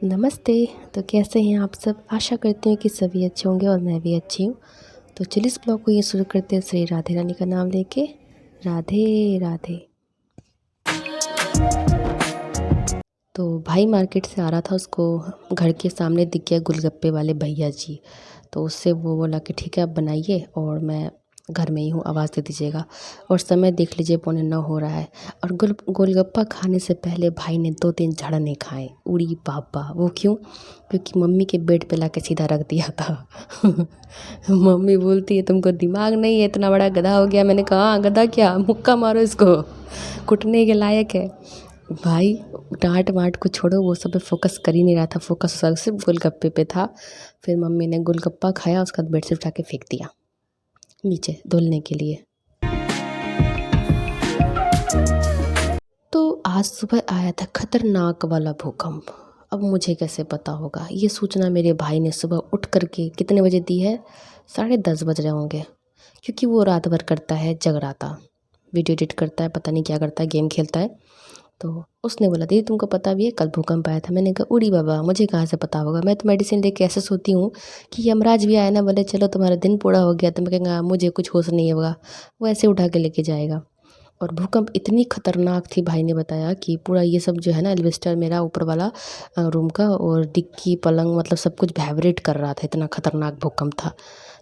नमस्ते। तो कैसे हैं आप सब? आशा करती हूँ कि सभी अच्छे होंगे और मैं भी अच्छी हूँ। तो चलिए इस ब्लॉग को ये शुरू करते हैं श्री राधे रानी का नाम लेके। राधे राधे। तो भाई मार्केट से आ रहा था, उसको घर के सामने दिख गया गोलगप्पे वाले भैया जी। तो उससे वो बोला कि ठीक है आप बनाइए और मैं घर में ही हूँ, आवाज़ दे दीजिएगा। और समय देख लीजिए 8:45 हो रहा है। और गोलगप्पा खाने से पहले भाई ने 2-3 झड़ने खाए। उड़ी बाबा! वो क्यों? क्योंकि मम्मी के बेड पे लाके सीधा रख दिया था। मम्मी बोलती है तुमको दिमाग नहीं है, इतना बड़ा गधा हो गया। मैंने कहा हाँ गधा क्या, मुक्का मारो इसको, कुटने के लायक है। भाई डांट वाट को छोड़ो, वो सब पे फोकस कर ही नहीं रहा था, फोकस सिर्फ गोलगप्पे पे था। फिर मम्मी ने गोलगप्पा खाया, उसके बाद बेड से उठा के फेंक दिया नीचे धुलने के लिए। तो आज सुबह आया था खतरनाक वाला भूकंप। अब मुझे कैसे पता होगा? ये सूचना मेरे भाई ने सुबह उठ करके कितने बजे दी है? 10:30 बज रहे होंगे। क्योंकि वो रात भर करता है जगराता, वीडियो एडिट करता है, पता नहीं क्या करता है, गेम खेलता है। तो उसने बोला दीदी तुमको पता भी है कल भूकंप आया था? मैंने कहा उड़ी बाबा, मुझे कहाँ से पता होगा, मैं तो मेडिसिन लेके ऐसे सोती हूँ कि यमराज भी आया ना बोले चलो तुम्हारा दिन पूरा हो गया, तो मैं कहेंगे मुझे कुछ होश नहीं होगा, वो ऐसे उठा के लेके जाएगा। और भूकंप इतनी खतरनाक थी, भाई ने बताया कि पूरा ये सब जो है ना एल्वेस्टर मेरा ऊपर वाला रूम का और डिक्की पलंग मतलब सब कुछ वाइब्रेट कर रहा था, इतना खतरनाक भूकंप था।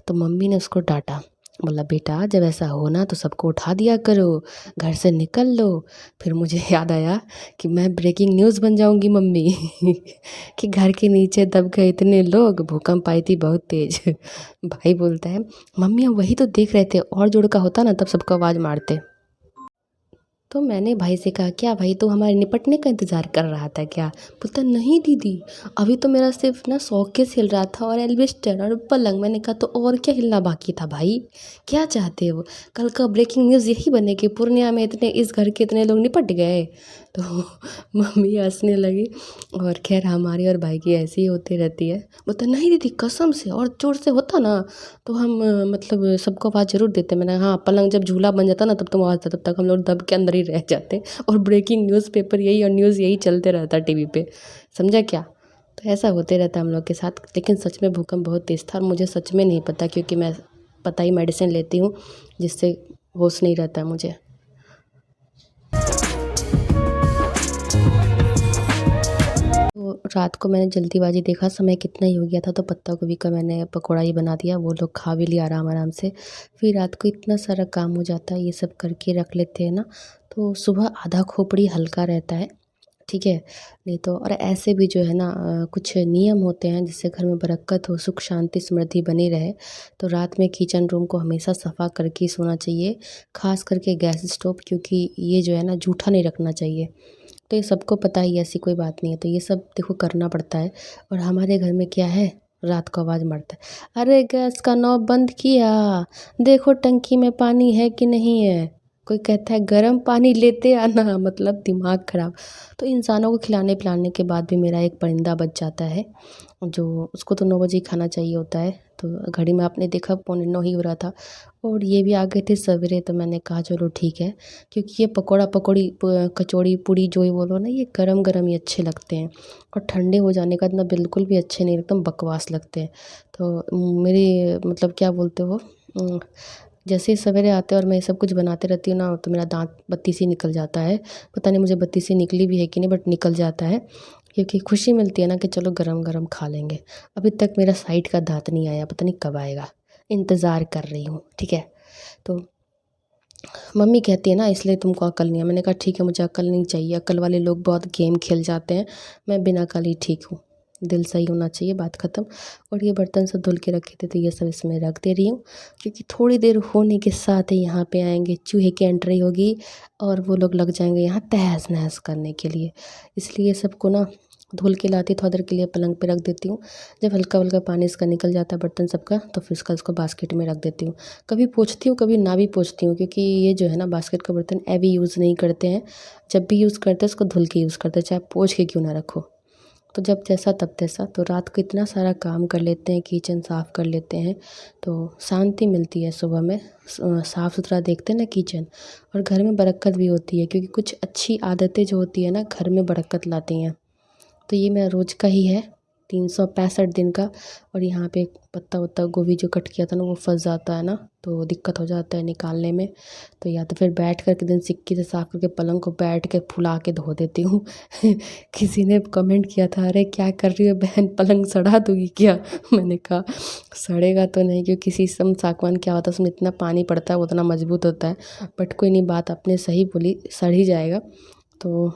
तो मम्मी ने उसको डांटा, बोला बेटा जब ऐसा हो ना तो सबको उठा दिया करो, घर से निकल लो। फिर मुझे याद आया कि मैं ब्रेकिंग न्यूज़ बन जाऊंगी मम्मी कि घर के नीचे दब गए इतने लोग, भूकंप आई थी बहुत तेज। भाई बोलता है मम्मी हम वही तो देख रहे थे, और जोड़ का होता ना तब सबको आवाज़ मारते। तो मैंने भाई से कहा क्या भाई तू हमारे निपटने का इंतज़ार कर रहा था क्या? बोलता नहीं दीदी, अभी तो मेरा सिर्फ ना शौकेस हिल रहा था और एल्वेस्टर और पलंग। मैंने कहा तो और क्या हिलना बाकी था भाई? क्या चाहते हो? कल का ब्रेकिंग न्यूज़ यही बने कि पूर्णिया में इतने इस घर के इतने लोग निपट गए। तो मम्मी हंसने लगी। और खैर हमारी और भाई की ऐसी ही होती रहती है। बोलता नहीं दीदी कसम से और ज़ोर से होता ना तो हम मतलब सबको आवाज़ ज़रूर देते। मैंने हाँ पलंग जब झूला बन जाता ना तब तुम आवाज़ दो, तब तक हम लोग दब के अंदर ही रह जाते। और ब्रेकिंग न्यूज़पेपर यही और न्यूज़ यही चलते रहता टीवी पे, समझा क्या? तो ऐसा होते रहता है हम लोग के साथ। लेकिन सच में भूकंप बहुत तेज़ था और मुझे सच में नहीं पता, क्योंकि मैं पता ही मेडिसिन लेती हूँ जिससे होश नहीं रहता है मुझे। तो रात को मैंने जल्दीबाजी देखा, समय कितना ही हो गया था, तो पत्ता गोभी का मैंने पकौड़ा ही बना दिया, वो लोग खा भी लिया आराम आराम से। फिर रात को इतना सारा काम हो जाता है, ये सब करके रख लेते हैं ना, तो सुबह आधा खोपड़ी हल्का रहता है। ठीक है? नहीं तो और ऐसे भी जो है ना कुछ नियम होते हैं जिससे घर में बरक़्क़त हो, सुख शांति समृद्धि बनी रहे। तो रात में किचन रूम को हमेशा सफ़ा करके ही सोना चाहिए, ख़ास करके गैस स्टोव, क्योंकि ये जो है ना जूठा नहीं रखना चाहिए। तो ये सबको पता ही है, ऐसी कोई बात नहीं है, तो ये सब देखो करना पड़ता है। और हमारे घर में क्या है, रात को आवाज़ मारता है, अरे गैस का नॉब बंद किया, देखो टंकी में पानी है कि नहीं है। कोई कहता है गर्म पानी लेते आना, मतलब दिमाग ख़राब। तो इंसानों को खिलाने पिलाने के बाद भी मेरा एक परिंदा बच जाता है, जो उसको तो 9 बजे ही खाना चाहिए होता है। तो घड़ी में आपने देखा 8:45 ही हो रहा था और ये भी आ गए थे सवेरे। तो मैंने कहा चलो ठीक है, क्योंकि ये पकौड़ा पकौड़ी कचौड़ी पूड़ी जो ही बोलो ना, ये गरम गरम ही अच्छे लगते हैं। और ठंडे हो जाने का इतना बिल्कुल भी अच्छे नहीं, एकदम बकवास लगते हैं। तो मेरी मतलब क्या बोलते हो, जैसे ही सवेरे आते हैं और मैं ये सब कुछ बनाते रहती हूँ ना, तो मेरा दाँत बत्ती से निकल जाता है। पता नहीं मुझे बत्ती से निकली भी है कि नहीं, बट निकल जाता है, क्योंकि खुशी मिलती है ना कि चलो गरम गरम खा लेंगे। अभी तक मेरा साइड का दाँत नहीं आया, पता नहीं कब आएगा, इंतज़ार कर रही हूँ। ठीक है? तो मम्मी कहती है ना इसलिए तुमको अकल नहीं है। मैंने कहा ठीक है मुझे अकल नहीं चाहिए, अकल वाले लोग बहुत गेम खेल जाते हैं, मैं बिना अकल ही ठीक हूँ, दिल सही होना चाहिए, बात ख़त्म। और ये बर्तन सब धुल के रखे थे तो ये सब इसमें रख दे रही हूँ, क्योंकि थोड़ी देर होने के साथ ही यहाँ पे आएंगे चूहे की एंट्री होगी और वो लोग लग जाएंगे यहाँ तहस नहस करने के लिए। इसलिए सबको ना धुल के लाती, थोड़ी देर के लिए पलंग पे रख देती हूँ। जब हल्का हल्का पानी इसका निकल जाता है बर्तन सबका, तो फिर इसको बास्केट में रख देती हूँ। कभी पोंछती हूँ कभी ना भी पोंछती हूँ, क्योंकि ये जो है ना बास्केट का बर्तन अभी यूज़ नहीं करते हैं। जब भी यूज़ करते हैं उसको धुल के यूज़ करते हैं, चाहे पोंछ के क्यों ना रखो। तो जब जैसा तब तैसा। तो रात को इतना सारा काम कर लेते हैं, किचन साफ़ कर लेते हैं, तो शांति मिलती है सुबह में। साफ़ सुथरा देखते हैं ना किचन, और घर में बरक़्क़त भी होती है, क्योंकि कुछ अच्छी आदतें जो होती है ना घर में बरक़्क़त लाती हैं। तो ये मेरा रोज़ का ही है 365 दिन का। और यहाँ पे पत्ता वत्ता गोभी जो कट किया था ना वो फंस जाता है ना, तो दिक्कत हो जाता है निकालने में। तो या तो फिर बैठ कर के दिन सिक्की से साफ करके पलंग को बैठ के फुला के धो देती हूँ। किसी ने कमेंट किया था, अरे क्या कर रही हो बहन, पलंग सड़ा दोगी क्या? मैंने कहा सड़ेगा तो नहीं, क्योंकि शीशम सागवान क्या होता है उसमें इतना पानी पड़ता है वो उतना मजबूत होता है। बट कोई नहीं, बात आपने सही बोली, सड़ ही जाएगा। तो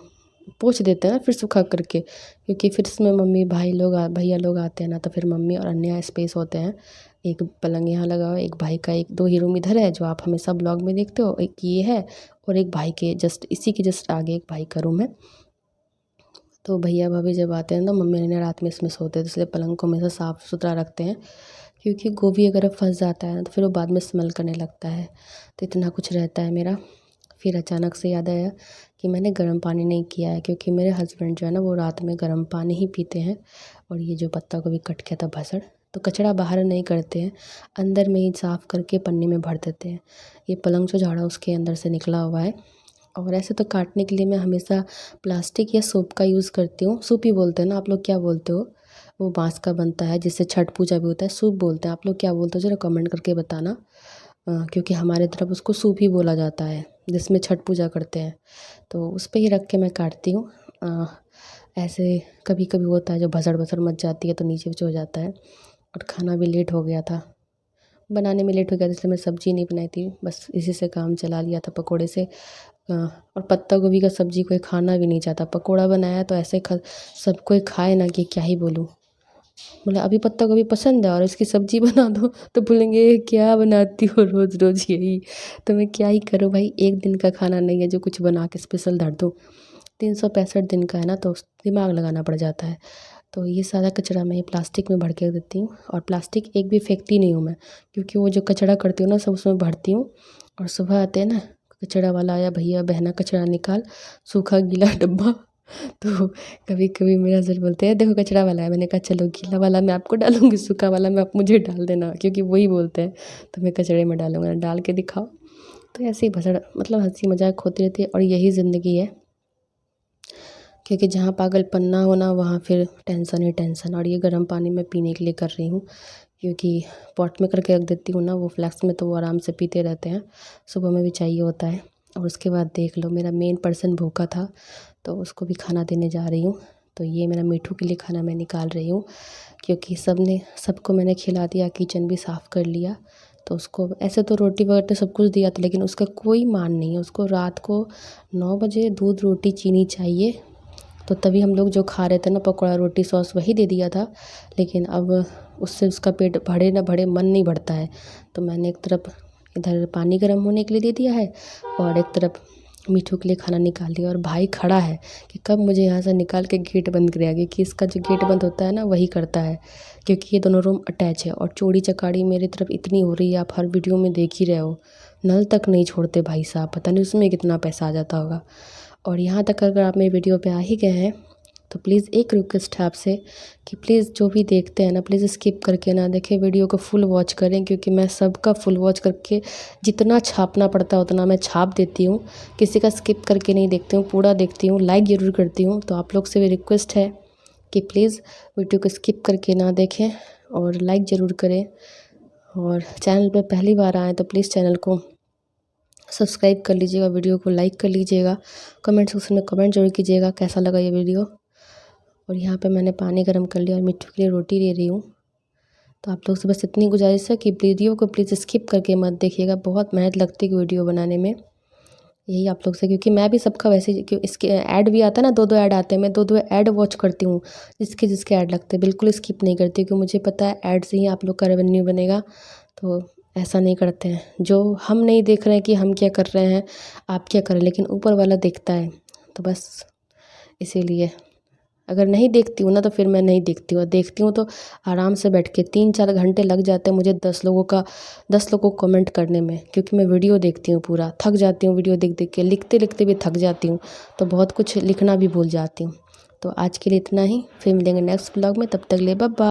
पोंछ देते हैं ना फिर सूखा करके, क्योंकि फिर इसमें मम्मी भाई लोग भैया लोग आते हैं ना, तो फिर मम्मी और अन्य स्पेस होते हैं। एक पलंग यहाँ लगा हुआ है, एक भाई का, एक 2 ही रूम इधर है जो आप हमेशा ब्लॉग में देखते हो, एक ये है और एक भाई के जस्ट इसी के जस्ट आगे एक भाई का रूम है। तो भैया भाभी जब आते हैं तो मम्मी ने रात में इसमें सोते हैं, तो इसलिए पलंग को हमेशा साफ़ सुथरा रखते हैं, क्योंकि गोभी अगर फंस जाता है ना तो फिर वो बाद में स्मेल करने लगता है। तो इतना कुछ रहता है मेरा। फिर अचानक से याद आया कि मैंने गर्म पानी नहीं किया है, क्योंकि मेरे हस्बैंड जो है ना वो रात में गर्म पानी ही पीते हैं। और ये जो पत्ता गोभी कट किया था भसड़, तो कचरा बाहर नहीं करते हैं, अंदर में ही साफ़ करके पन्नी में भर देते हैं। ये पलंग जो झाड़ा उसके अंदर से निकला हुआ है। और ऐसे तो काटने के लिए मैं हमेशा प्लास्टिक या सूप का यूज़ करती हूँ। सूप ही बोलते हैं ना, आप लोग क्या बोलते हो? वो बाँस का बनता है जिससे छठ पूजा भी होता है, सूप बोलते हैं। आप लोग क्या बोलते हो ज़रा कमेंट करके बताना। क्योंकि हमारे तरफ उसको सूप ही बोला जाता है, जिसमें छठ पूजा करते हैं। तो उस पे ही रख के मैं काटती हूँ। ऐसे कभी कभी होता है जो भसड़ भसड़ मच जाती है तो नीचे नीचे हो जाता है। और खाना भी लेट हो गया था, बनाने में लेट हो गया था, इसलिए मैं सब्ज़ी नहीं बनाई थी, बस इसी से काम चला लिया था पकोड़े से। और पत्ता गोभी का सब्ज़ी कोई खाना भी नहीं चाहता, पकोड़ा बनाया तो ऐसे सब कोई खाए ना कि क्या ही बोलूँ। बोला अभी पत्ता गोभी पसंद है और इसकी सब्ज़ी बना दो तो बोलेंगे क्या बनाती हो रोज़ रोज़ यही। तो मैं क्या ही करूँ भाई, एक दिन का खाना नहीं है जो कुछ बना के स्पेशल धर दूँ। 365 दिन का है ना, तो दिमाग लगाना पड़ जाता है। तो ये सारा कचरा मैं प्लास्टिक में भर के देती हूँ, और प्लास्टिक एक भी फेंकती नहीं हूँ मैं, क्योंकि वो जो कचरा करती हूँ ना सब उसमें भरती हूँ। और सुबह आते हैं ना कचरा वाला, आया भैया बहना कचरा निकाल, सूखा गीला डब्बा। तो कभी कभी मेरे हस्बैंड बोलते हैं देखो कचरा वाला है, मैंने कहा चलो गीला वाला मैं आपको डालूंगी, सूखा वाला मैं आप मुझे डाल देना, क्योंकि वही बोलते हैं। तो मैं कचरे में डालूंगा, डाल के दिखाओ। तो ऐसे ही भसड़ मतलब हंसी मजाक होती रहती है, और यही ज़िंदगी है। क्योंकि जहाँ पागलपन ना हो ना वहाँ फिर टेंशन ही टेंशन। और ये गर्म पानी मैं पीने के लिए कर रही हूँ, क्योंकि पॉट में करके रख देती हूँ ना वो फ्लैक्स में, तो वो आराम से पीते रहते हैं, सुबह में भी चाहिए होता है। और उसके बाद देख लो मेरा मेन पर्सन भूखा था, तो उसको भी खाना देने जा रही हूँ। तो ये मेरा मिठू के लिए खाना मैं निकाल रही हूँ, क्योंकि सबको मैंने खिला दिया, किचन भी साफ़ कर लिया। तो उसको ऐसे तो रोटी वगैरह सब कुछ दिया था, लेकिन उसका कोई मान नहीं है, उसको रात को 9 बजे दूध रोटी चीनी चाहिए। तो तभी हम लोग जो खा रहे थे ना पकौड़ा रोटी सॉस वही दे दिया था, लेकिन अब उससे उसका पेट भरे ना भरे मन नहीं भरता है। तो मैंने एक तरफ इधर पानी गर्म होने के लिए दे दिया है, और एक तरफ मिठू के लिए खाना निकाल दिया। और भाई खड़ा है कि कब मुझे यहाँ से निकाल के गेट बंद करेगा, क्योंकि इसका जो गेट बंद होता है ना वही करता है, क्योंकि ये दोनों रूम अटैच है। और चोरी चकारी मेरी तरफ इतनी हो रही है, आप हर वीडियो में देख ही रहे हो, नल तक नहीं छोड़ते भाई साहब, पता नहीं उसमें कितना पैसा आ जाता होगा। और यहाँ तक अगर आप मेरी वीडियो पे आ ही गए हैं तो प्लीज़ एक रिक्वेस्ट है आपसे कि प्लीज़ जो भी देखते हैं ना प्लीज़ स्किप करके ना देखें, वीडियो को फुल वॉच करें, क्योंकि मैं सबका फुल वॉच करके जितना छापना पड़ता है उतना मैं छाप देती हूँ, किसी का स्किप करके नहीं देखती हूँ, पूरा देखती हूँ, लाइक ज़रूर करती हूँ। तो आप लोग से भी रिक्वेस्ट है कि प्लीज़ वीडियो को स्किप करके ना देखें और लाइक ज़रूर करें। और चैनल पर पहली बार आएँ तो प्लीज़ चैनल को सब्सक्राइब कर लीजिएगा, वीडियो को लाइक कर लीजिएगा, कमेंट सेक्शन में कमेंट जरूर कीजिएगा कैसा लगा ये वीडियो। और यहाँ पे मैंने पानी गर्म कर लिया और मिट्ठू के लिए रोटी दे रही हूँ। तो आप लोग से बस इतनी गुजारिश है कि वीडियो को प्लीज़ स्किप करके मत देखिएगा, बहुत मेहनत लगती है वीडियो बनाने में, यही आप लोग से। क्योंकि मैं भी सबका वैसे ही, क्यों इसके ऐड भी आता है ना, 2-2 ऐड आते हैं, मैं 2-2 ऐड वॉच करती हूँ, जिसके ऐड लगते हैं बिल्कुल स्किप नहीं करती, क्योंकि मुझे पता है ऐड से ही आप लोग का रेवेन्यू बनेगा। तो ऐसा नहीं करते हैं, जो हम नहीं देख रहे हैं कि हम क्या कर रहे हैं, आप क्या कर रहे हैं, लेकिन ऊपर वाला देखता है। तो बस इसीलिए अगर नहीं देखती हूँ ना तो फिर मैं नहीं देखती हूँ, देखती हूँ तो आराम से बैठ के 3-4 घंटे लग जाते हैं मुझे 10 लोगों को कमेंट करने में, क्योंकि मैं वीडियो देखती हूँ पूरा, थक जाती हूँ वीडियो देख देख के, लिखते लिखते भी थक जाती हूँ, तो बहुत कुछ लिखना भी भूल जाती हूँ। तो आज के लिए इतना ही, फिर मिलेंगे नेक्स्ट ब्लॉग में, तब तक ले बाय बाय।